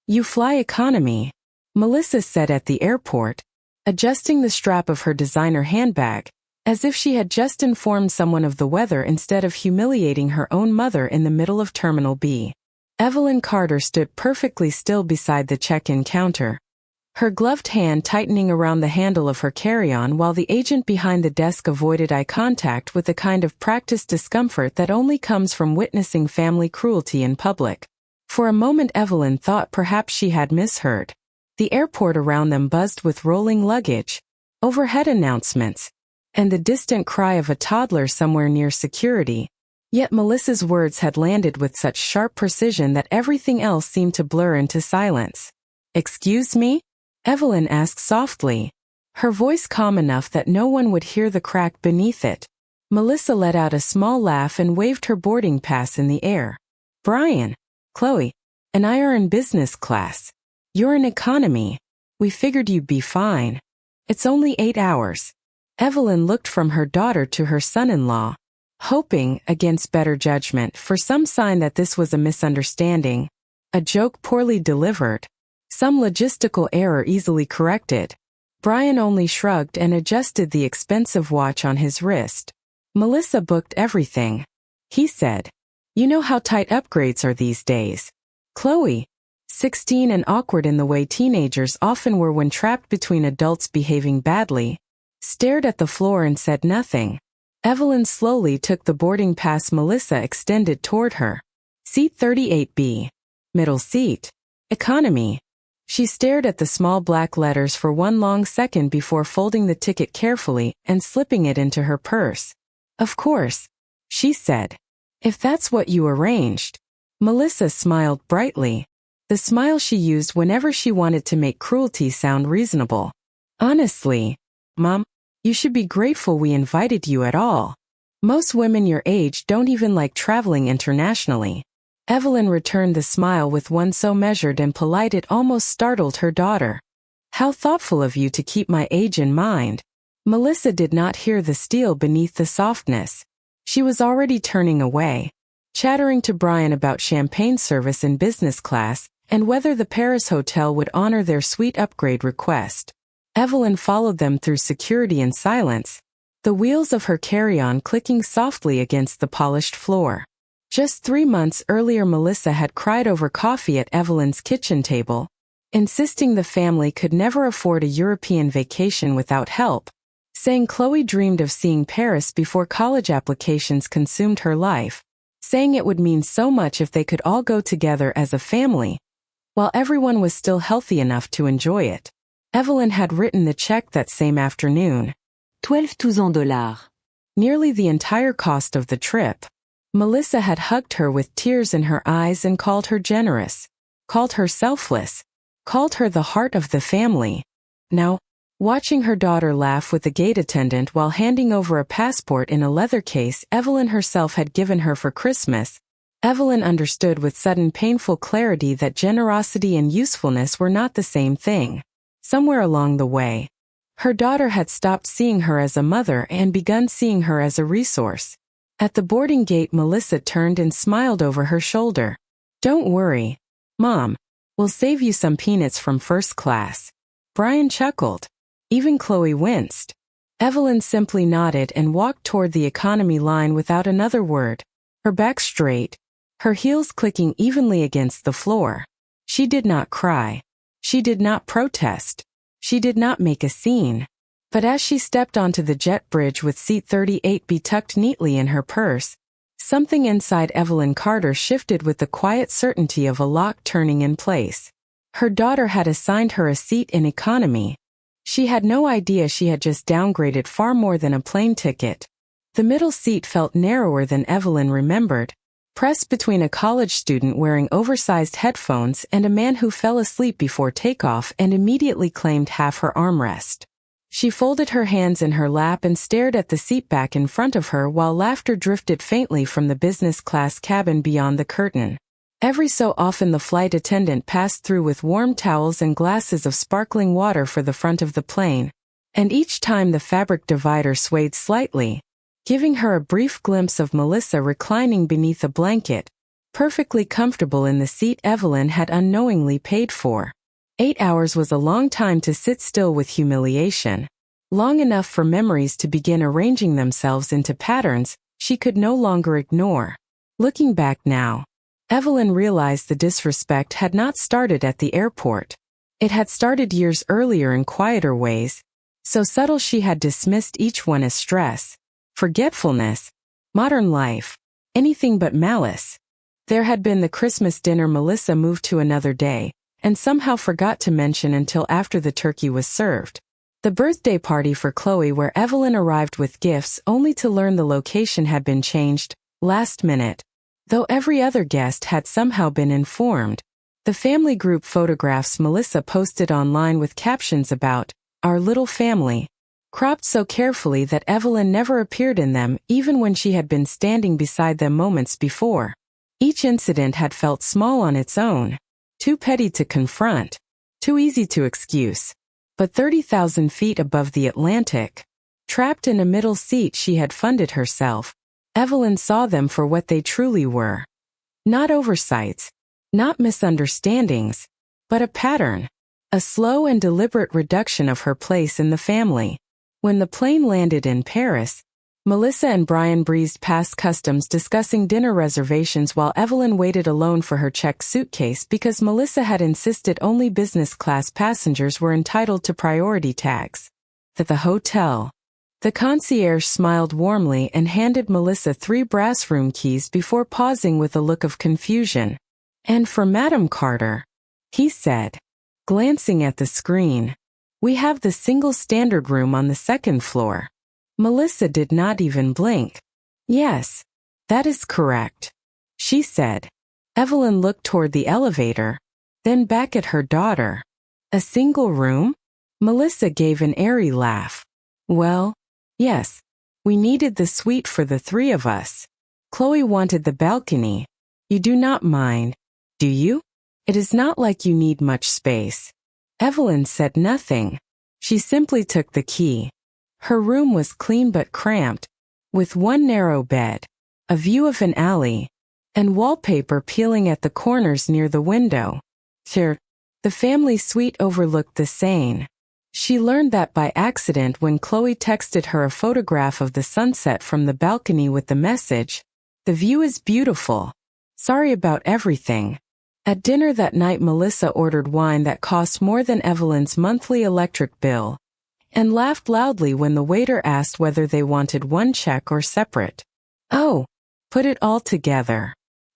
You fly economy, Melissa said at the airport, adjusting the strap of her designer handbag, as if she had just informed someone of the weather instead of humiliating her own mother in the middle of Terminal B. Evelyn Carter stood perfectly still beside the check-in counter, her gloved hand tightening around the handle of her carry-on while the agent behind the desk avoided eye contact with the kind of practiced discomfort that only comes from witnessing family cruelty in public. For a moment Evelyn thought perhaps she had misheard. The airport around them buzzed with rolling luggage, overhead announcements, and the distant cry of a toddler somewhere near security. Yet Melissa's words had landed with such sharp precision that everything else seemed to blur into silence. "Excuse me?" Evelyn asked softly, her voice calm enough that no one would hear the crack beneath it. Melissa let out a small laugh and waved her boarding pass in the air. "Brian, Chloe, and I are in business class. You're in economy. We figured you'd be fine. It's only 8 hours." Evelyn looked from her daughter to her son-in-law, hoping, against better judgment, for some sign that this was a misunderstanding, a joke poorly delivered, some logistical error easily corrected. Brian only shrugged and adjusted the expensive watch on his wrist. "Melissa booked everything," he said. "You know how tight upgrades are these days." Chloe, 16 and awkward in the way teenagers often were when trapped between adults behaving badly, stared at the floor and said nothing. Evelyn slowly took the boarding pass Melissa extended toward her. "Seat 38B. Middle seat. Economy." She stared at the small black letters for one long second before folding the ticket carefully and slipping it into her purse. "Of course," she said. "If that's what you arranged." Melissa smiled brightly, the smile she used whenever she wanted to make cruelty sound reasonable. "Honestly, Mom, you should be grateful we invited you at all. Most women your age don't even like traveling internationally." Evelyn returned the smile with one so measured and polite it almost startled her daughter. "How thoughtful of you to keep my age in mind." Melissa did not hear the steel beneath the softness. She was already turning away, chattering to Brian about champagne service in business class and whether the Paris hotel would honor their suite upgrade request. Evelyn followed them through security in silence, the wheels of her carry-on clicking softly against the polished floor. Just 3 months earlier Melissa had cried over coffee at Evelyn's kitchen table, insisting the family could never afford a European vacation without help, saying Chloe dreamed of seeing Paris before college applications consumed her life, saying it would mean so much if they could all go together as a family, while everyone was still healthy enough to enjoy it. Evelyn had written the check that same afternoon. 12,000 dollars. Nearly the entire cost of the trip. Melissa had hugged her with tears in her eyes and called her generous, called her selfless, called her the heart of the family. Now, watching her daughter laugh with the gate attendant while handing over a passport in a leather case Evelyn herself had given her for Christmas, Evelyn understood with sudden painful clarity that generosity and usefulness were not the same thing. Somewhere along the way, her daughter had stopped seeing her as a mother and begun seeing her as a resource. At the boarding gate Melissa turned and smiled over her shoulder. "Don't worry, Mom. We'll save you some peanuts from first class." Brian chuckled. Even Chloe winced. Evelyn simply nodded and walked toward the economy line without another word, her back straight, her heels clicking evenly against the floor. She did not cry. She did not protest. She did not make a scene. But as she stepped onto the jet bridge with seat 38B tucked neatly in her purse, something inside Evelyn Carter shifted with the quiet certainty of a lock turning in place. Her daughter had assigned her a seat in economy. She had no idea she had just downgraded far more than a plane ticket. The middle seat felt narrower than Evelyn remembered, pressed between a college student wearing oversized headphones and a man who fell asleep before takeoff and immediately claimed half her armrest. She folded her hands in her lap and stared at the seat back in front of her while laughter drifted faintly from the business class cabin beyond the curtain. Every so often the flight attendant passed through with warm towels and glasses of sparkling water for the front of the plane, and each time the fabric divider swayed slightly, giving her a brief glimpse of Melissa reclining beneath a blanket, perfectly comfortable in the seat Evelyn had unknowingly paid for. 8 hours was a long time to sit still with humiliation. Long enough for memories to begin arranging themselves into patterns she could no longer ignore. Looking back now, Evelyn realized the disrespect had not started at the airport. It had started years earlier in quieter ways, so subtle she had dismissed each one as stress, forgetfulness, modern life, anything but malice. There had been the Christmas dinner Melissa moved to another day, and somehow forgot to mention until after the turkey was served. The birthday party for Chloe where Evelyn arrived with gifts only to learn the location had been changed, last minute. Though every other guest had somehow been informed. The family group photographs Melissa posted online with captions about, "Our little family," cropped so carefully that Evelyn never appeared in them even when she had been standing beside them moments before. Each incident had felt small on its own, too petty to confront, too easy to excuse. But 30,000 feet above the Atlantic, trapped in a middle seat she had funded herself, Evelyn saw them for what they truly were. Not oversights, not misunderstandings, but a pattern, a slow and deliberate reduction of her place in the family. When the plane landed in Paris, Melissa and Brian breezed past customs discussing dinner reservations while Evelyn waited alone for her checked suitcase because Melissa had insisted only business class passengers were entitled to priority tags. At the hotel, the concierge smiled warmly and handed Melissa 3 brass room keys before pausing with a look of confusion. "And for Madam Carter," he said, glancing at the screen, "we have the single standard room on the 2nd floor." Melissa did not even blink. "Yes, that is correct," she said. Evelyn looked toward the elevator, then back at her daughter. "A single room?" Melissa gave an airy laugh. "Well, yes, we needed the suite for the 3 of us. Chloe wanted the balcony. You do not mind, do you? It is not like you need much space." Evelyn said nothing. She simply took the key. Her room was clean but cramped, with one narrow bed, a view of an alley, and wallpaper peeling at the corners near the window. Sure, the family suite overlooked the Seine. She learned that by accident when Chloe texted her a photograph of the sunset from the balcony with the message, "The view is beautiful. Sorry about everything." At dinner that night Melissa ordered wine that cost more than Evelyn's monthly electric bill, and laughed loudly when the waiter asked whether they wanted one check or separate. "Oh, put it all together,"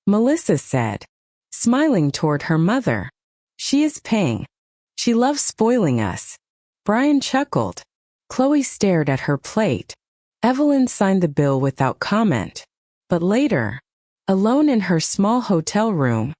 Melissa said, smiling toward her mother. "She is paying. She loves spoiling us." Brian chuckled. Chloe stared at her plate. Evelyn signed the bill without comment. But later, alone in her small hotel room,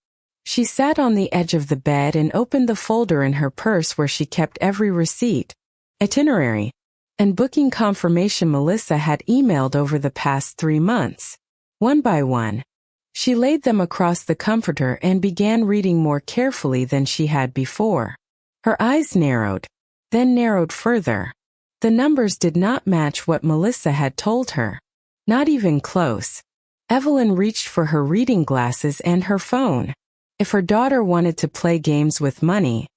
she sat on the edge of the bed and opened the folder in her purse where she kept every receipt, itinerary, and booking confirmation Melissa had emailed over the past 3 months. One by one, she laid them across the comforter and began reading more carefully than she had before. Her eyes narrowed, then narrowed further. The numbers did not match what Melissa had told her. Not even close. Evelyn reached for her reading glasses and her phone. If her daughter wanted to play games with money,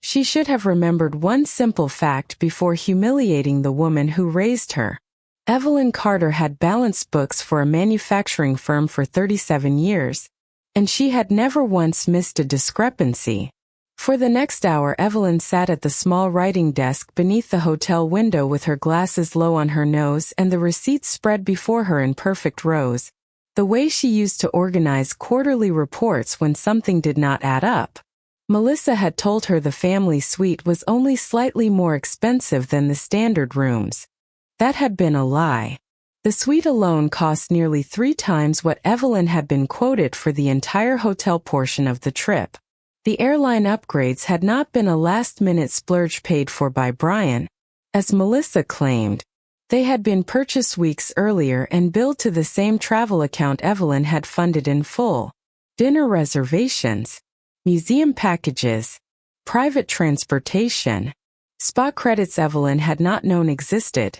she should have remembered one simple fact before humiliating the woman who raised her. Evelyn Carter had balanced books for a manufacturing firm for 37 years, and she had never once missed a discrepancy. For the next hour Evelyn sat at the small writing desk beneath the hotel window with her glasses low on her nose and the receipts spread before her in perfect rows, the way she used to organize quarterly reports when something did not add up. Melissa had told her the family suite was only slightly more expensive than the standard rooms. That had been a lie. The suite alone cost nearly 3 times what Evelyn had been quoted for the entire hotel portion of the trip. The airline upgrades had not been a last-minute splurge paid for by Brian, as Melissa claimed. They had been purchased weeks earlier and billed to the same travel account Evelyn had funded in full. Dinner reservations, museum packages, private transportation, spa credits Evelyn had not known existed.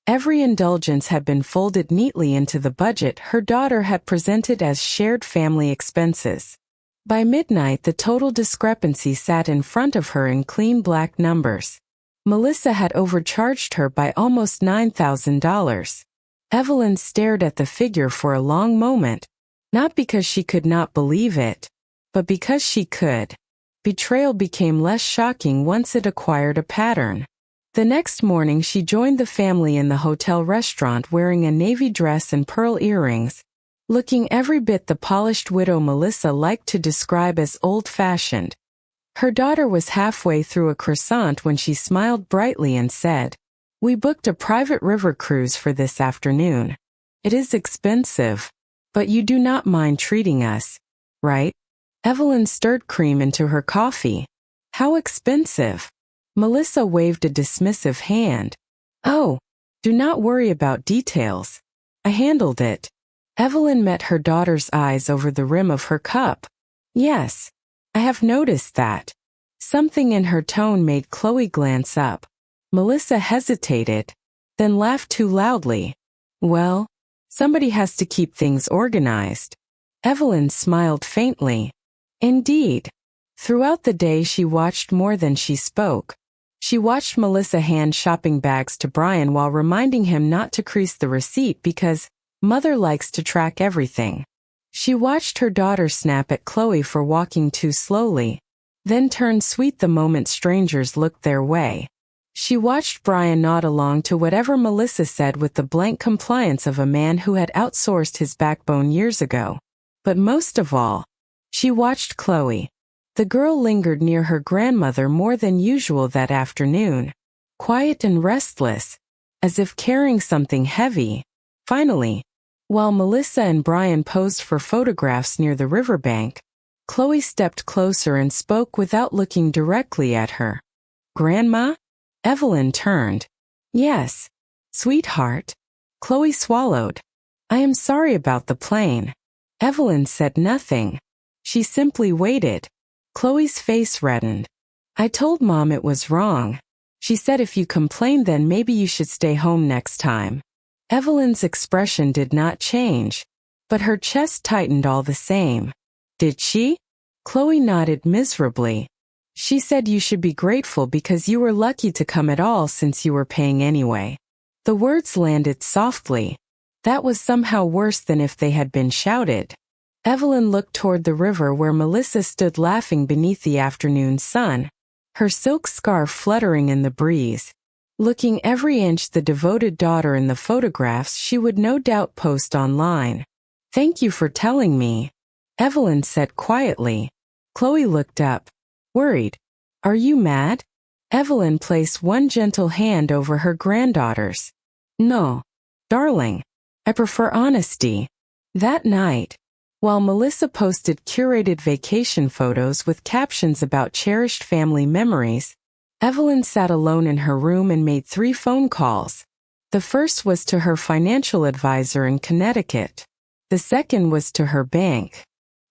Every indulgence had been folded neatly into the budget her daughter had presented as shared family expenses. By midnight, the total discrepancy sat in front of her in clean black numbers. Melissa had overcharged her by almost $9,000. Evelyn stared at the figure for a long moment, not because she could not believe it, but because she could. Betrayal became less shocking once it acquired a pattern. The next morning she joined the family in the hotel restaurant wearing a navy dress and pearl earrings, looking every bit the polished widow Melissa liked to describe as old-fashioned. Her daughter was halfway through a croissant when she smiled brightly and said, "We booked a private river cruise for this afternoon. It is expensive, but you do not mind treating us, right?" Evelyn stirred cream into her coffee. "How expensive?" Melissa waved a dismissive hand. "Oh, do not worry about details. I handled it." Evelyn met her daughter's eyes over the rim of her cup. "Yes, I have noticed that." Something in her tone made Chloe glance up. Melissa hesitated, then laughed too loudly. "Well, somebody has to keep things organized." Evelyn smiled faintly. Indeed. Throughout the day she watched more than she spoke. She watched Melissa hand shopping bags to Brian while reminding him not to crease the receipt because Mother likes to track everything. She watched her daughter snap at Chloe for walking too slowly, then turned sweet the moment strangers looked their way. She watched Brian nod along to whatever Melissa said with the blank compliance of a man who had outsourced his backbone years ago. But most of all, she watched Chloe. The girl lingered near her grandmother more than usual that afternoon, quiet and restless, as if carrying something heavy. Finally, while Melissa and Brian posed for photographs near the riverbank, Chloe stepped closer and spoke without looking directly at her. "Grandma?" Evelyn turned. "Yes, sweetheart." Chloe swallowed. "I am sorry about the plane." Evelyn said nothing. She simply waited. Chloe's face reddened. "I told Mom it was wrong. She said if you complained then maybe you should stay home next time." Evelyn's expression did not change, but her chest tightened all the same. "Did she?" Chloe nodded miserably. "She said you should be grateful because you were lucky to come at all since you were paying anyway." The words landed softly. That was somehow worse than if they had been shouted. Evelyn looked toward the river where Melissa stood laughing beneath the afternoon sun, her silk scarf fluttering in the breeze. Looking every inch the devoted daughter in the photographs she would no doubt post online. "Thank you for telling me," Evelyn said quietly. Chloe looked up, worried. "Are you mad?" Evelyn placed one gentle hand over her granddaughter's. "No, darling. I prefer honesty." That night, while Melissa posted curated vacation photos with captions about cherished family memories, Evelyn sat alone in her room and made 3 phone calls. The first was to her financial advisor in Connecticut. The second was to her bank.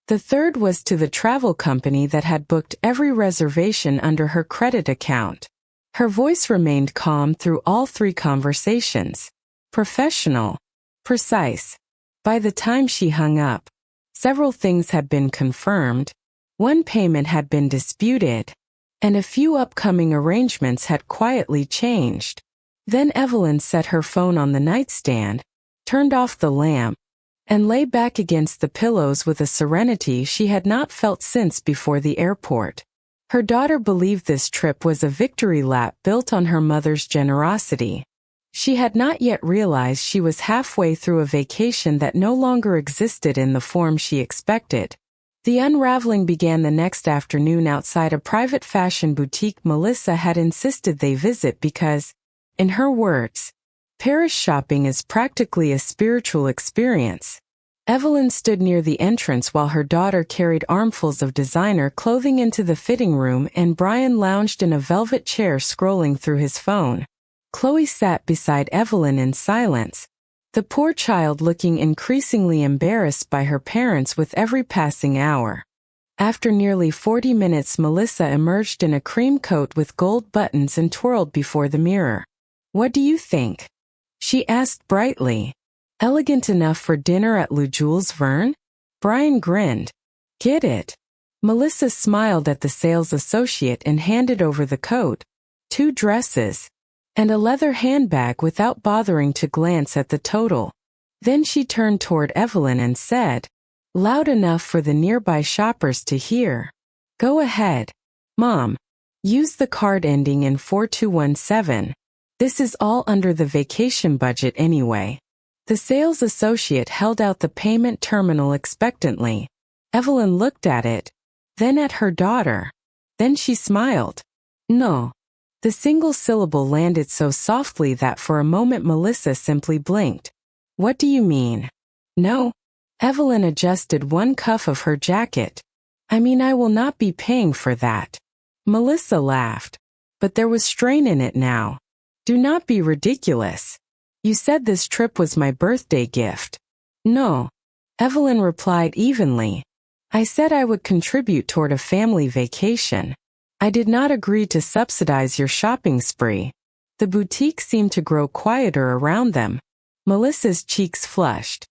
The third was to the travel company that had booked every reservation under her credit account. Her voice remained calm through all 3 conversations. Professional. Precise. By the time she hung up, several things had been confirmed. One payment had been disputed, and a few upcoming arrangements had quietly changed. Then Evelyn set her phone on the nightstand, turned off the lamp, and lay back against the pillows with a serenity she had not felt since before the airport. Her daughter believed this trip was a victory lap built on her mother's generosity. She had not yet realized she was halfway through a vacation that no longer existed in the form she expected. The unraveling began the next afternoon outside a private fashion boutique Melissa had insisted they visit because, in her words, Paris shopping is practically a spiritual experience. Evelyn stood near the entrance while her daughter carried armfuls of designer clothing into the fitting room and Brian lounged in a velvet chair scrolling through his phone. Chloe sat beside Evelyn in silence, the poor child looking increasingly embarrassed by her parents with every passing hour. After nearly 40 minutes, Melissa emerged in a cream coat with gold buttons and twirled before the mirror. "What do you think?" she asked brightly. Elegant enough for dinner at Lou Jules Verne? Brian grinned. Get it? Melissa smiled at the sales associate and handed over the coat, 2 dresses, and a leather handbag without bothering to glance at the total. Then she turned toward Evelyn and said, loud enough for the nearby shoppers to hear, go ahead, Mom. Use the card ending in 4217. This is all under the vacation budget anyway. The sales associate held out the payment terminal expectantly. Evelyn looked at it, then at her daughter. Then she smiled. No. The single syllable landed so softly that for a moment Melissa simply blinked. What do you mean? No. Evelyn adjusted one cuff of her jacket. I mean, I will not be paying for that. Melissa laughed. But there was strain in it now. Do not be ridiculous. You said this trip was my birthday gift. No. Evelyn replied evenly. I said I would contribute toward a family vacation. I did not agree to subsidize your shopping spree. The boutique seemed to grow quieter around them. Melissa's cheeks flushed.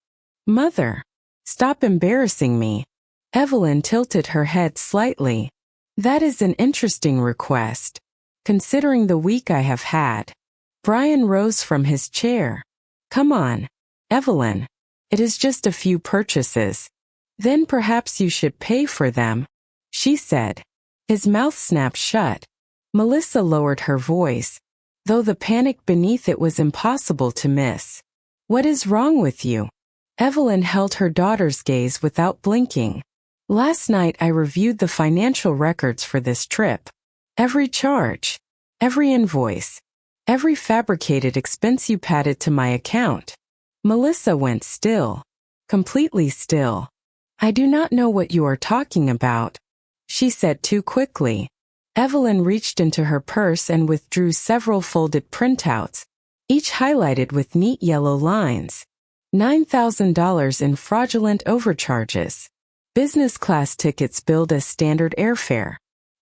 Mother, stop embarrassing me. Evelyn tilted her head slightly. That is an interesting request, considering the week I have had. Brian rose from his chair. Come on, Evelyn. It is just a few purchases. Then perhaps you should pay for them, she said. His mouth snapped shut. Melissa lowered her voice, though the panic beneath it was impossible to miss. What is wrong with you? Evelyn held her daughter's gaze without blinking. Last night I reviewed the financial records for this trip. Every charge, every invoice, every fabricated expense you padded to my account. Melissa went still, completely still. I do not know what you are talking about, she said too quickly. Evelyn reached into her purse and withdrew several folded printouts, each highlighted with neat yellow lines. $9,000 in fraudulent overcharges. Business class tickets billed as standard airfare.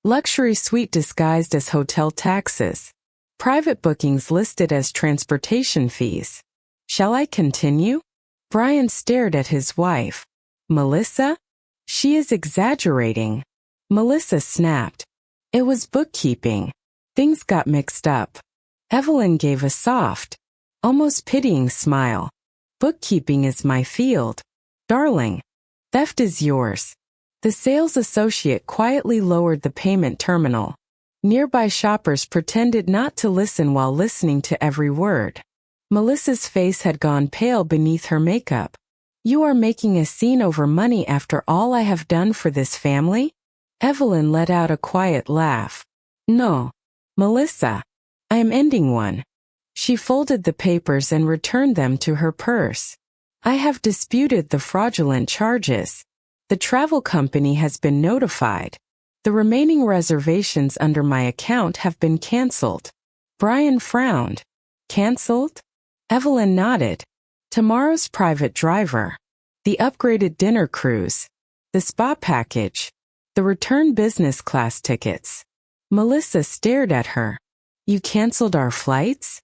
Luxury suite disguised as hotel taxes. Private bookings listed as transportation fees. Shall I continue? Brian stared at his wife. Melissa? She is exaggerating. Melissa snapped. It was bookkeeping. Things got mixed up. Evelyn gave a soft, almost pitying smile. Bookkeeping is my field. Darling, theft is yours. The sales associate quietly lowered the payment terminal. Nearby shoppers pretended not to listen while listening to every word. Melissa's face had gone pale beneath her makeup. You are making a scene over money after all I have done for this family? Evelyn let out a quiet laugh. No, Melissa. I am ending one. She folded the papers and returned them to her purse. I have disputed the fraudulent charges. The travel company has been notified. The remaining reservations under my account have been canceled. Brian frowned. Canceled? Evelyn nodded. Tomorrow's private driver. The upgraded dinner cruise. The spa package. The return business class tickets. Melissa stared at her. You canceled our flights?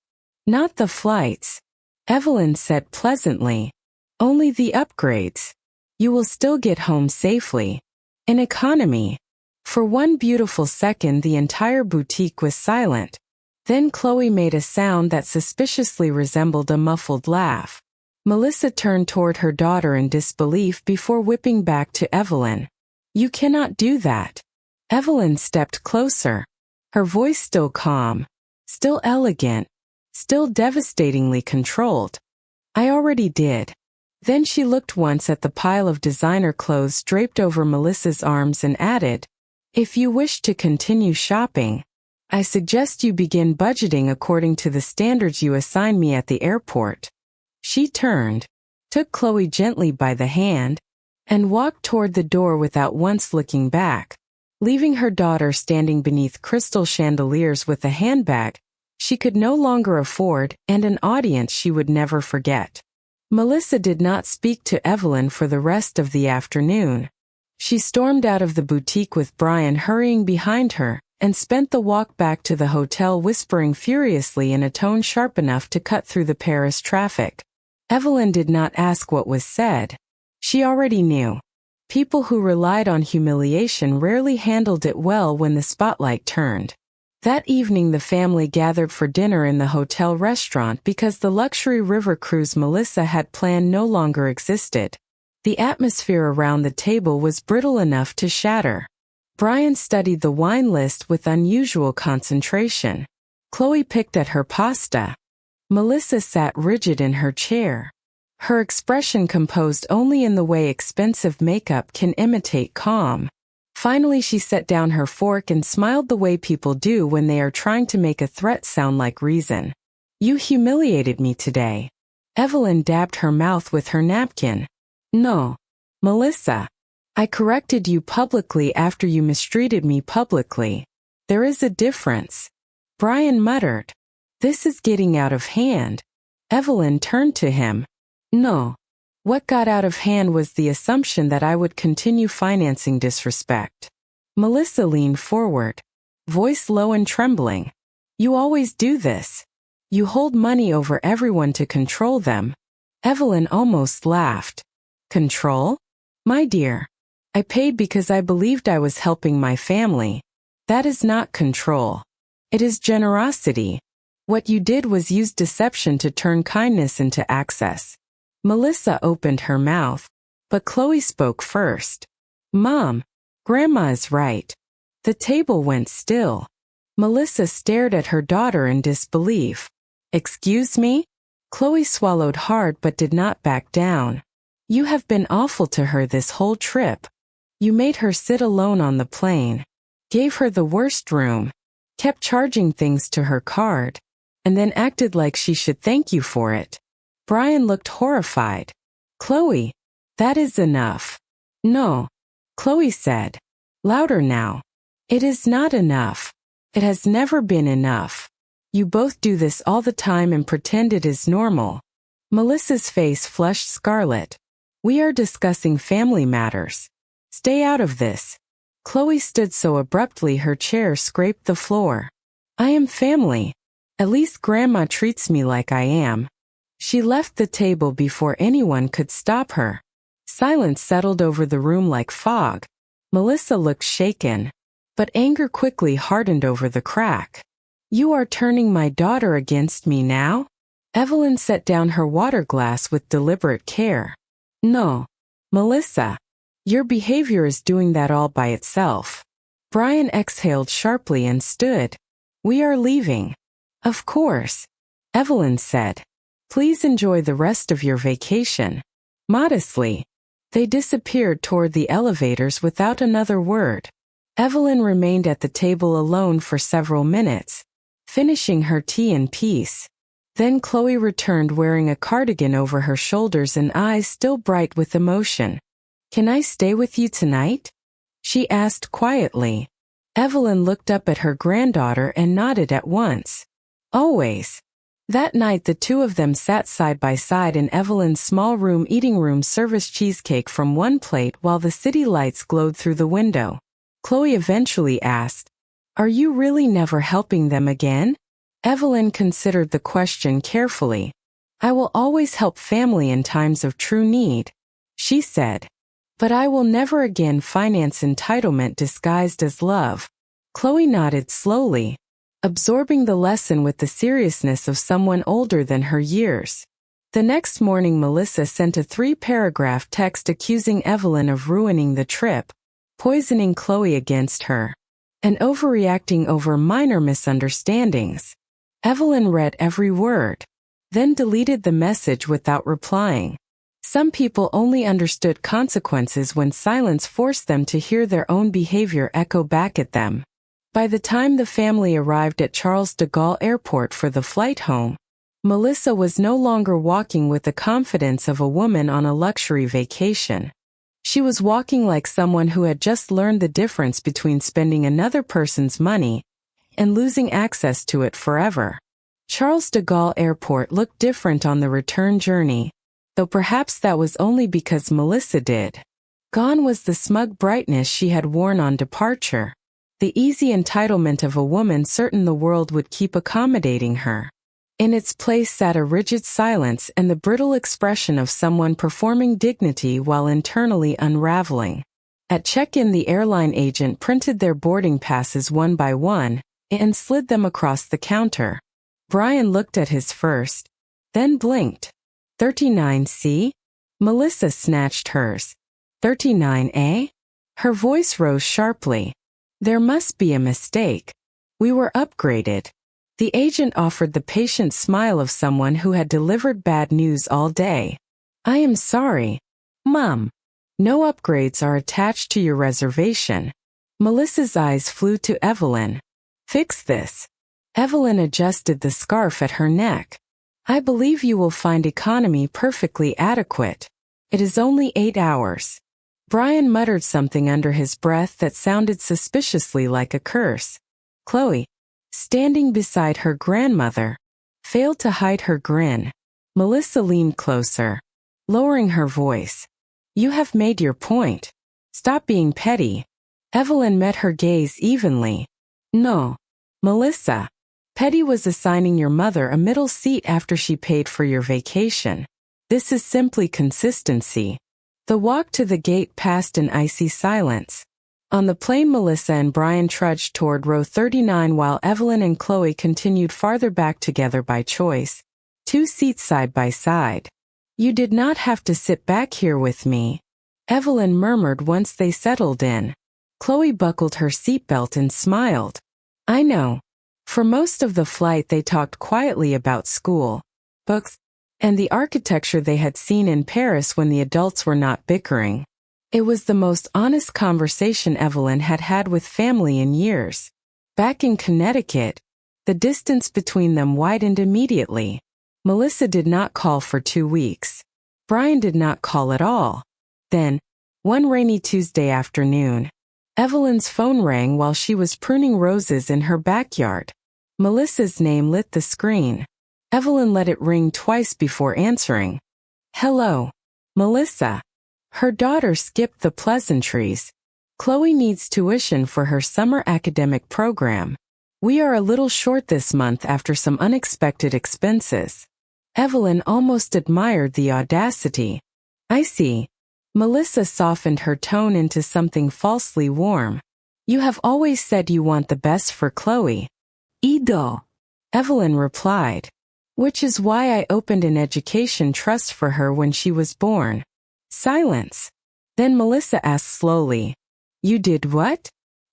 Not the flights. Evelyn said pleasantly. Only the upgrades. You will still get home safely. In economy. For one beautiful second the entire boutique was silent. Then Chloe made a sound that suspiciously resembled a muffled laugh. Melissa turned toward her daughter in disbelief before whipping back to Evelyn. You cannot do that. Evelyn stepped closer. Her voice still calm, still elegant, still devastatingly controlled. I already did. Then she looked once at the pile of designer clothes draped over Melissa's arms and added, If you wish to continue shopping, I suggest you begin budgeting according to the standards you assign me at the airport. She turned, took Chloe gently by the hand, and walked toward the door without once looking back. Leaving her daughter standing beneath crystal chandeliers with a handbag she could no longer afford and an audience she would never forget. Melissa did not speak to Evelyn for the rest of the afternoon. She stormed out of the boutique with Brian hurrying behind her, and spent the walk back to the hotel whispering furiously in a tone sharp enough to cut through the Paris traffic. Evelyn did not ask what was said. She already knew. People who relied on humiliation rarely handled it well when the spotlight turned. That evening the family gathered for dinner in the hotel restaurant because the luxury river cruise Melissa had planned no longer existed. The atmosphere around the table was brittle enough to shatter. Brian studied the wine list with unusual concentration. Chloe picked at her pasta. Melissa sat rigid in her chair. Her expression composed only in the way expensive makeup can imitate calm. Finally she set down her fork and smiled the way people do when they are trying to make a threat sound like reason. "You humiliated me today." Evelyn dabbed her mouth with her napkin. "No, Melissa. I corrected you publicly after you mistreated me publicly. There is a difference." Brian muttered. "This is getting out of hand." Evelyn turned to him. "No. What got out of hand was the assumption that I would continue financing disrespect." Melissa leaned forward, voice low and trembling. "You always do this. You hold money over everyone to control them." Evelyn almost laughed. "Control? My dear, I paid because I believed I was helping my family. That is not control. It is generosity. What you did was use deception to turn kindness into access." Melissa opened her mouth, but Chloe spoke first. "Mom, Grandma is right." The table went still. Melissa stared at her daughter in disbelief. "Excuse me?" Chloe swallowed hard but did not back down. "You have been awful to her this whole trip. You made her sit alone on the plane, gave her the worst room, kept charging things to her card, and then acted like she should thank you for it." Brian looked horrified. "Chloe, that is enough." "No," Chloe said. Louder now. "It is not enough. It has never been enough. You both do this all the time and pretend it is normal." Melissa's face flushed scarlet. "We are discussing family matters. Stay out of this." Chloe stood so abruptly her chair scraped the floor. "I am family. At least Grandma treats me like I am." She left the table before anyone could stop her. Silence settled over the room like fog. Melissa looked shaken, but anger quickly hardened over the crack. "You are turning my daughter against me now?" Evelyn set down her water glass with deliberate care. "No, Melissa. Your behavior is doing that all by itself." Brian exhaled sharply and stood. "We are leaving." "Of course," Evelyn said. "Please enjoy the rest of your vacation." Modestly, they disappeared toward the elevators without another word. Evelyn remained at the table alone for several minutes, finishing her tea in peace. Then Chloe returned wearing a cardigan over her shoulders and eyes still bright with emotion. "Can I stay with you tonight?" she asked quietly. Evelyn looked up at her granddaughter and nodded at once. "Always." That night the two of them sat side by side in Evelyn's small eating room service cheesecake from one plate while the city lights glowed through the window. Chloe eventually asked, "Are you really never helping them again?" Evelyn considered the question carefully. "I will always help family in times of true need," she said. "But I will never again finance entitlement disguised as love." Chloe nodded slowly, absorbing the lesson with the seriousness of someone older than her years. The next morning Melissa sent a 3-paragraph text accusing Evelyn of ruining the trip, poisoning Chloe against her, and overreacting over minor misunderstandings. Evelyn read every word, then deleted the message without replying. Some people only understood consequences when silence forced them to hear their own behavior echo back at them. By the time the family arrived at Charles de Gaulle Airport for the flight home, Melissa was no longer walking with the confidence of a woman on a luxury vacation. She was walking like someone who had just learned the difference between spending another person's money and losing access to it forever. Charles de Gaulle Airport looked different on the return journey, though perhaps that was only because Melissa did. Gone was the smug brightness she had worn on departure. the easy entitlement of a woman certain the world would keep accommodating her. In its place sat a rigid silence and the brittle expression of someone performing dignity while internally unraveling. At check-in, the airline agent printed their boarding passes one by one and slid them across the counter. Brian looked at his first, then blinked. 39C? Melissa snatched hers. 39A? Her voice rose sharply. There must be a mistake. We were upgraded. The agent offered the patient smile of someone who had delivered bad news all day. I am sorry, Mom. No upgrades are attached to your reservation. Melissa's eyes flew to Evelyn. Fix this. Evelyn adjusted the scarf at her neck. I believe you will find economy perfectly adequate. It is only 8 hours. Brian muttered something under his breath that sounded suspiciously like a curse. Chloe, standing beside her grandmother, failed to hide her grin. Melissa leaned closer, lowering her voice. You have made your point. Stop being petty. Evelyn met her gaze evenly. No, Melissa. Petty was assigning your mother a middle seat after she paid for your vacation. This is simply consistency. The walk to the gate passed in icy silence. On the plane, Melissa and Brian trudged toward row 39 while Evelyn and Chloe continued farther back together by choice, 2 seats side by side. You did not have to sit back here with me, Evelyn murmured once they settled in. Chloe buckled her seatbelt and smiled. I know. For most of the flight they talked quietly about school, books, and the architecture they had seen in Paris when the adults were not bickering. It was the most honest conversation Evelyn had had with family in years. Back in Connecticut, the distance between them widened immediately. Melissa did not call for 2 weeks. Brian did not call at all. Then, one rainy Tuesday afternoon, Evelyn's phone rang while she was pruning roses in her backyard. Melissa's name lit the screen. Evelyn let it ring twice before answering. Hello, Melissa. Her daughter skipped the pleasantries. Chloe needs tuition for her summer academic program. We are a little short this month after some unexpected expenses. Evelyn almost admired the audacity. I see. Melissa softened her tone into something falsely warm. You have always said you want the best for Chloe. Ido. Evelyn replied. Which is why I opened an education trust for her when she was born. Silence. Then Melissa asked slowly. You did what?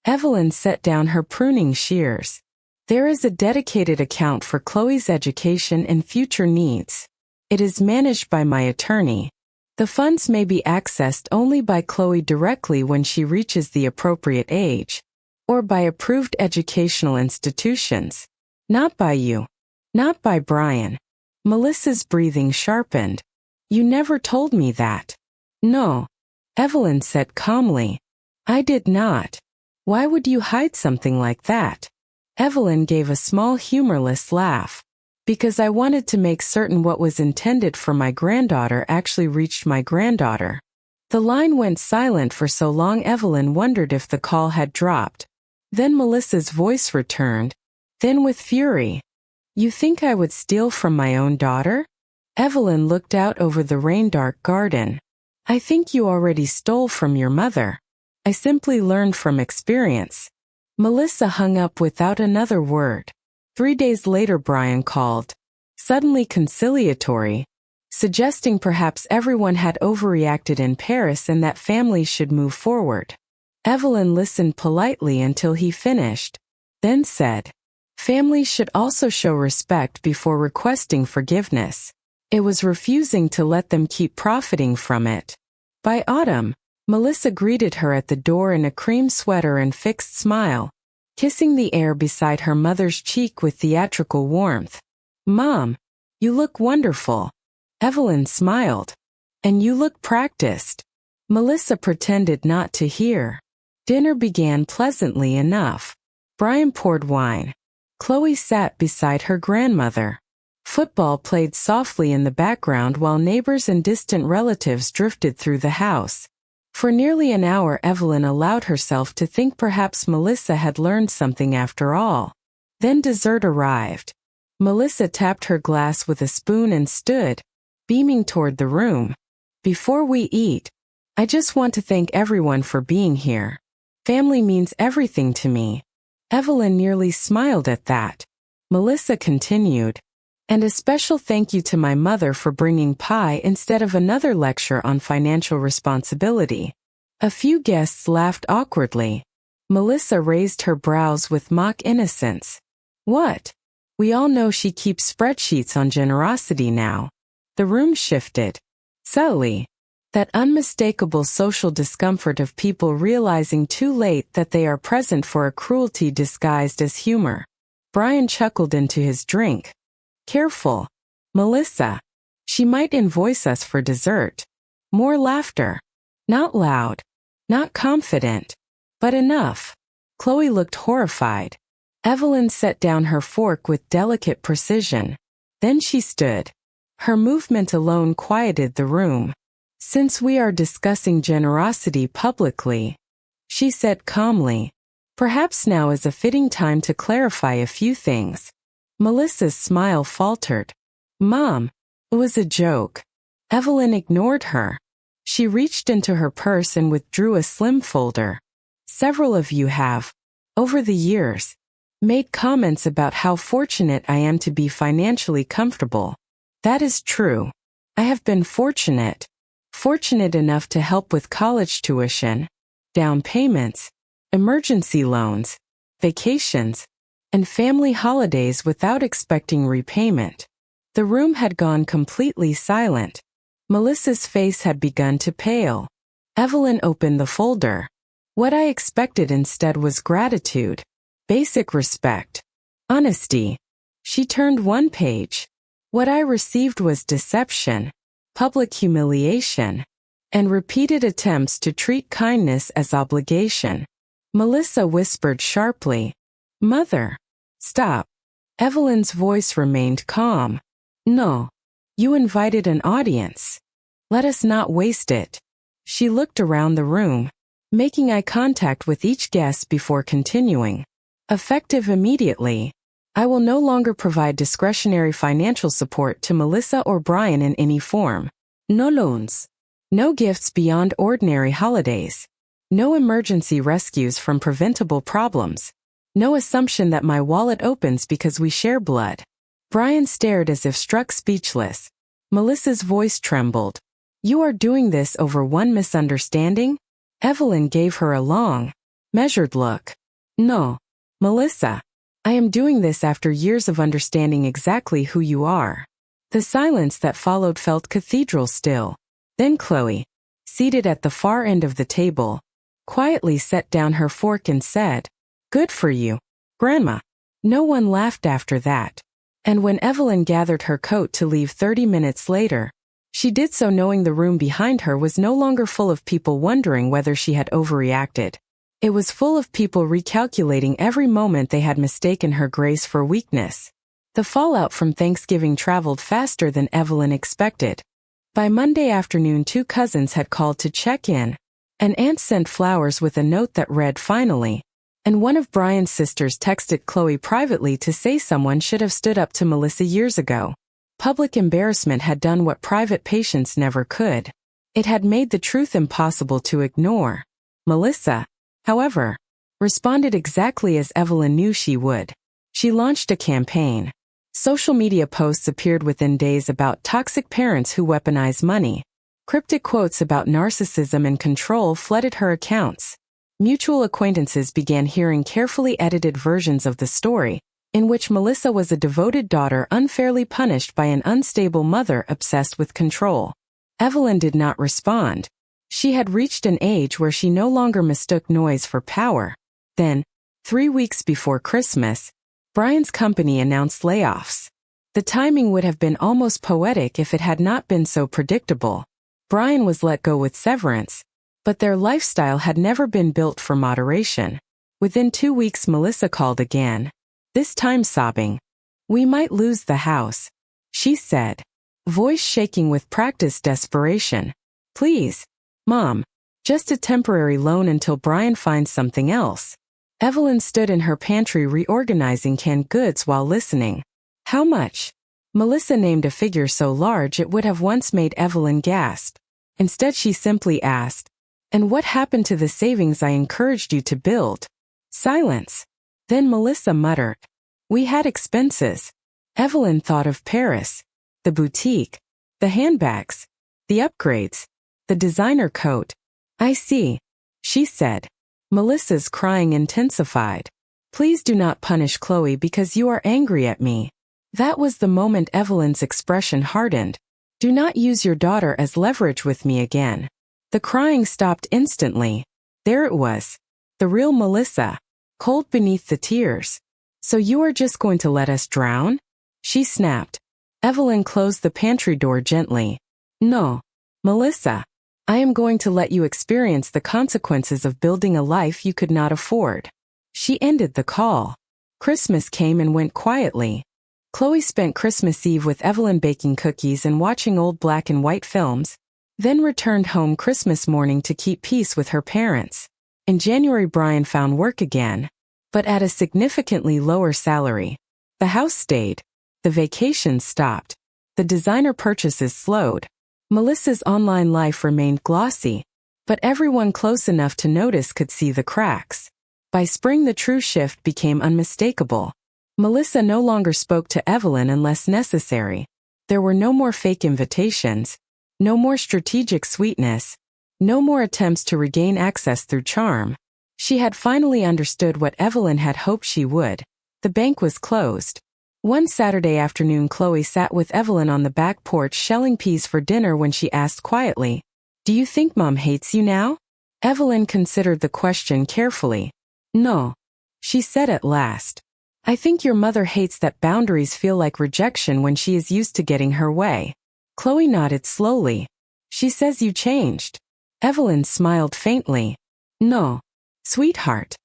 Evelyn set down her pruning shears. There is a dedicated account for Chloe's education and future needs. It is managed by my attorney. The funds may be accessed only by Chloe directly when she reaches the appropriate age, or by approved educational institutions. Not by you. Not by Brian. Melissa's breathing sharpened. You never told me that. No. Evelyn said calmly. I did not. Why would you hide something like that? Evelyn gave a small humorless laugh. Because I wanted to make certain what was intended for my granddaughter actually reached my granddaughter. The line went silent for so long Evelyn wondered if the call had dropped. Then Melissa's voice returned, then with fury. You think I would steal from my own daughter? Evelyn looked out over the rain-dark garden. I think you already stole from your mother. I simply learned from experience. Melissa hung up without another word. 3 days later Brian called, suddenly conciliatory, suggesting perhaps everyone had overreacted in Paris and that families should move forward. Evelyn listened politely until he finished, then said, families should also show respect before requesting forgiveness. It was refusing to let them keep profiting from it. By autumn, Melissa greeted her at the door in a cream sweater and fixed smile, kissing the air beside her mother's cheek with theatrical warmth. Mom, you look wonderful. Evelyn smiled. And you look practiced. Melissa pretended not to hear. Dinner began pleasantly enough. Brian poured wine. Chloe sat beside her grandmother. Football played softly in the background while neighbors and distant relatives drifted through the house. For nearly an hour, Evelyn allowed herself to think perhaps Melissa had learned something after all. Then dessert arrived. Melissa tapped her glass with a spoon and stood, beaming toward the room. Before we eat, I just want to thank everyone for being here. Family means everything to me. Evelyn nearly smiled at that. Melissa continued, and a special thank you to my mother for bringing pie instead of another lecture on financial responsibility. A few guests laughed awkwardly. Melissa raised her brows with mock innocence. What? We all know she keeps spreadsheets on generosity now. The room shifted. Subtly. That unmistakable social discomfort of people realizing too late that they are present for a cruelty disguised as humor. Brian chuckled into his drink. Careful, Melissa. She might invoice us for dessert. More laughter. Not loud. Not confident. But enough. Chloe looked horrified. Evelyn set down her fork with delicate precision. Then she stood. Her movement alone quieted the room. Since we are discussing generosity publicly, she said calmly, perhaps now is a fitting time to clarify a few things. Melissa's smile faltered. Mom, it was a joke. Evelyn ignored her. She reached into her purse and withdrew a slim folder. Several of you have, over the years, made comments about how fortunate I am to be financially comfortable. That is true. I have been fortunate enough to help with college tuition, down payments, emergency loans, vacations, and family holidays without expecting repayment. The room had gone completely silent. Melissa's face had begun to pale. Evelyn opened the folder. What I expected instead was gratitude, basic respect, honesty. She turned one page. What I received was deception, public humiliation, and repeated attempts to treat kindness as obligation. Melissa whispered sharply, Mother, stop. Evelyn's voice remained calm. No. You invited an audience. Let us not waste it. She looked around the room, making eye contact with each guest before continuing. Effective immediately. I will no longer provide discretionary financial support to Melissa or Brian in any form. No loans. No gifts beyond ordinary holidays. No emergency rescues from preventable problems. No assumption that my wallet opens because we share blood. Brian stared as if struck speechless. Melissa's voice trembled. You are doing this over one misunderstanding? Evelyn gave her a long, measured look. No, Melissa. I am doing this after years of understanding exactly who you are. The silence that followed felt cathedral still. Then Chloe, seated at the far end of the table, quietly set down her fork and said, Good for you, Grandma. No one laughed after that. And when Evelyn gathered her coat to leave 30 minutes later, she did so knowing the room behind her was no longer full of people wondering whether she had overreacted. It was full of people recalculating every moment they had mistaken her grace for weakness. The fallout from Thanksgiving traveled faster than Evelyn expected. By Monday afternoon, 2 cousins had called to check in. An aunt sent flowers with a note that read, Finally, and one of Brian's sisters texted Chloe privately to say someone should have stood up to Melissa years ago. Public embarrassment had done what private patience never could. It had made the truth impossible to ignore. Melissa, however, responded exactly as Evelyn knew she would. She launched a campaign. Social media posts appeared within days about toxic parents who weaponize money. Cryptic quotes about narcissism and control flooded her accounts. Mutual acquaintances began hearing carefully edited versions of the story, in which Melissa was a devoted daughter unfairly punished by an unstable mother obsessed with control. Evelyn did not respond. She had reached an age where she no longer mistook noise for power. Then, 3 weeks before Christmas, Brian's company announced layoffs. The timing would have been almost poetic if it had not been so predictable. Brian was let go with severance, but their lifestyle had never been built for moderation. Within 2 weeks, Melissa called again, this time sobbing. We might lose the house, she said, voice shaking with practiced desperation. Please, Mom, Just a temporary loan until Brian finds something else. Evelyn stood in her pantry reorganizing canned goods while listening. How much? Melissa named a figure so large it would have once made Evelyn gasp. Instead she simply asked, "And what happened to the savings I encouraged you to build?" Silence. Then Melissa muttered, "We had expenses." Evelyn thought of Paris, the boutique, the handbags, the upgrades, the designer coat. "I see," she said. Melissa's crying intensified. "Please do not punish Chloe because you are angry at me." That was the moment Evelyn's expression hardened. "Do not use your daughter as leverage with me again." The crying stopped instantly. There it was. The real Melissa, cold beneath the tears. "So you are just going to let us drown?" she snapped. Evelyn closed the pantry door gently. "No, Melissa. I am going to let you experience the consequences of building a life you could not afford." She ended the call. Christmas came and went quietly. Chloe spent Christmas Eve with Evelyn baking cookies and watching old black and white films, then returned home Christmas morning to keep peace with her parents. In January Brian found work again, but at a significantly lower salary. The house stayed. The vacations stopped. The designer purchases slowed. Melissa's online life remained glossy, but everyone close enough to notice could see the cracks. By spring the true shift became unmistakable. Melissa no longer spoke to Evelyn unless necessary. There were no more fake invitations, no more strategic sweetness, no more attempts to regain access through charm. She had finally understood what Evelyn had hoped she would. The bank was closed. One Saturday afternoon Chloe sat with Evelyn on the back porch shelling peas for dinner when she asked quietly, "Do you think Mom hates you now?" Evelyn considered the question carefully. "No," she said at last. "I think your mother hates that boundaries feel like rejection when she is used to getting her way." Chloe nodded slowly. "She says you changed." Evelyn smiled faintly. "No, sweetheart.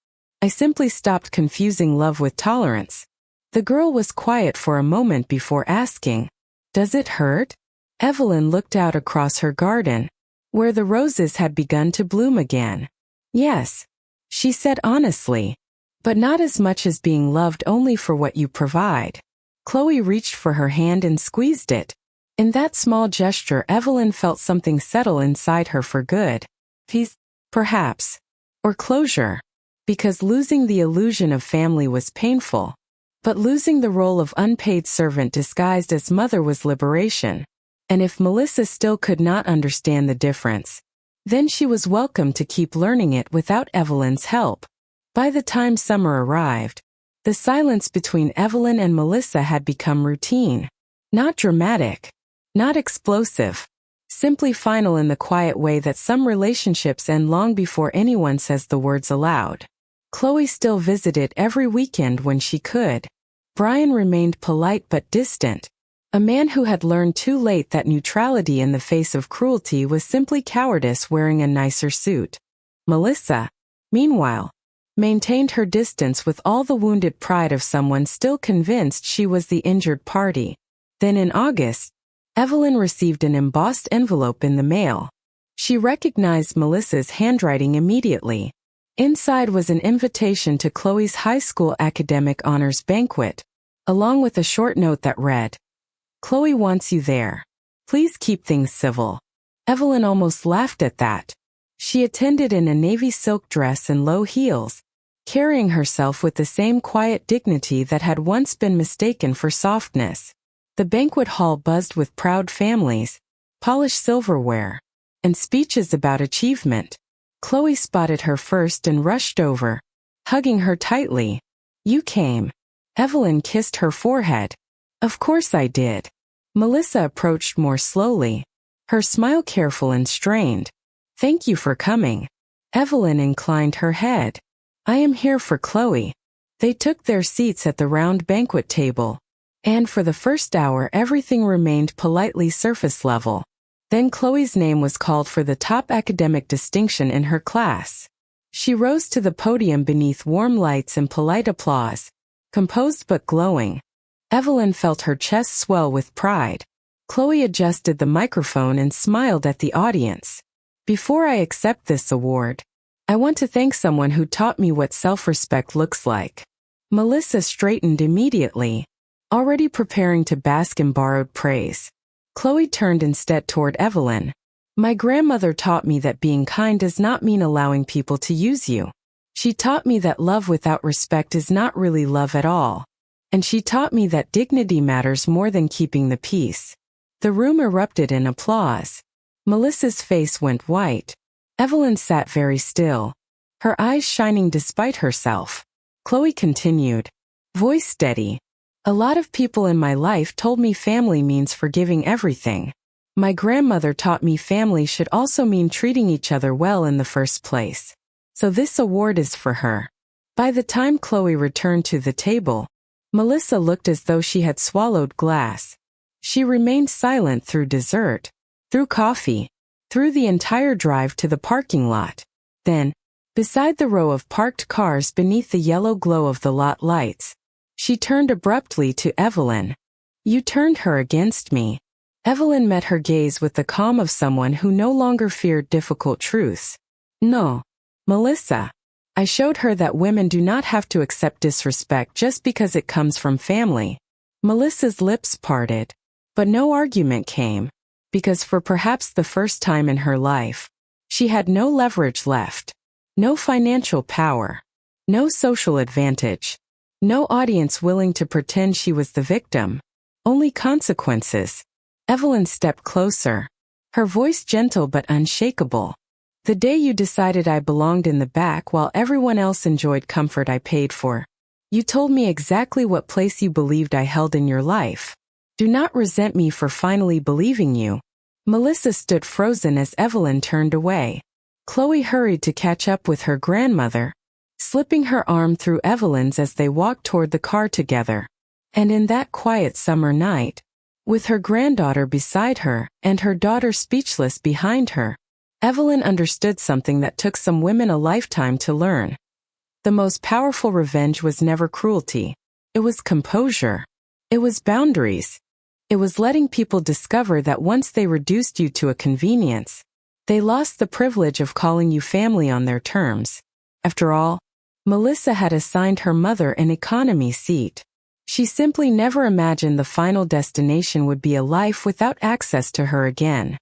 I simply stopped confusing love with tolerance." The girl was quiet for a moment before asking, "Does it hurt?" Evelyn looked out across her garden, where the roses had begun to bloom again. "Yes," she said honestly, "but not as much as being loved only for what you provide." Chloe reached for her hand and squeezed it. In that small gesture Evelyn felt something settle inside her for good. Peace, perhaps. Or closure. Because losing the illusion of family was painful. But losing the role of unpaid servant disguised as mother was liberation. And if Melissa still could not understand the difference, then she was welcome to keep learning it without Evelyn's help. By the time summer arrived, the silence between Evelyn and Melissa had become routine. Not dramatic, not explosive, simply final in the quiet way that some relationships end long before anyone says the words aloud. Chloe still visited every weekend when she could. Brian remained polite but distant. A man who had learned too late that neutrality in the face of cruelty was simply cowardice wearing a nicer suit. Melissa, meanwhile, maintained her distance with all the wounded pride of someone still convinced she was the injured party. Then in August, Evelyn received an embossed envelope in the mail. She recognized Melissa's handwriting immediately. Inside was an invitation to Chloe's high school academic honors banquet, along with a short note that read, "Chloe wants you there. Please keep things civil." Evelyn almost laughed at that. She attended in a navy silk dress and low heels, carrying herself with the same quiet dignity that had once been mistaken for softness. The banquet hall buzzed with proud families, polished silverware, and speeches about achievement. Chloe spotted her first and rushed over, hugging her tightly. "You came." Evelyn kissed her forehead. "Of course I did." Melissa approached more slowly, her smile careful and strained. "Thank you for coming." Evelyn inclined her head. "I am here for Chloe." They took their seats at the round banquet table, and for the first hour everything remained politely surface level. Then Chloe's name was called for the top academic distinction in her class. She rose to the podium beneath warm lights and polite applause, composed but glowing. Evelyn felt her chest swell with pride. Chloe adjusted the microphone and smiled at the audience. Before I accept this award, I want to thank someone who taught me what self-respect looks like. Melissa straightened immediately, already preparing to bask in borrowed praise. Chloe turned instead toward Evelyn. My grandmother taught me that being kind does not mean allowing people to use you. She taught me that love without respect is not really love at all. And she taught me that dignity matters more than keeping the peace. The room erupted in applause. Melissa's face went white. Evelyn sat very still, her eyes shining despite herself. Chloe continued, voice steady. A lot of people in my life told me family means forgiving everything. My grandmother taught me family should also mean treating each other well in the first place. So this award is for her. By the time Chloe returned to the table, Melissa looked as though she had swallowed glass. She remained silent through dessert, through coffee, through the entire drive to the parking lot. Then, beside the row of parked cars beneath the yellow glow of the lot lights, she turned abruptly to Evelyn. You turned her against me. Evelyn met her gaze with the calm of someone who no longer feared difficult truths. No, Melissa. I showed her that women do not have to accept disrespect just because it comes from family. Melissa's lips parted, but no argument came, because for perhaps the first time in her life, she had no leverage left, no financial power, no social advantage, no audience willing to pretend she was the victim, only consequences. Evelyn stepped closer, her voice gentle but unshakable. The day you decided I belonged in the back while everyone else enjoyed comfort I paid for. You told me exactly what place you believed I held in your life. Do not resent me for finally believing you. Melissa stood frozen as Evelyn turned away. Chloe hurried to catch up with her grandmother, slipping her arm through Evelyn's as they walked toward the car together. And in that quiet summer night, with her granddaughter beside her and her daughter speechless behind her, Evelyn understood something that took some women a lifetime to learn. The most powerful revenge was never cruelty. It was composure. It was boundaries. It was letting people discover that once they reduced you to a convenience, they lost the privilege of calling you family on their terms. After all, Melissa had assigned her mother an economy seat. She simply never imagined the final destination would be a life without access to her again.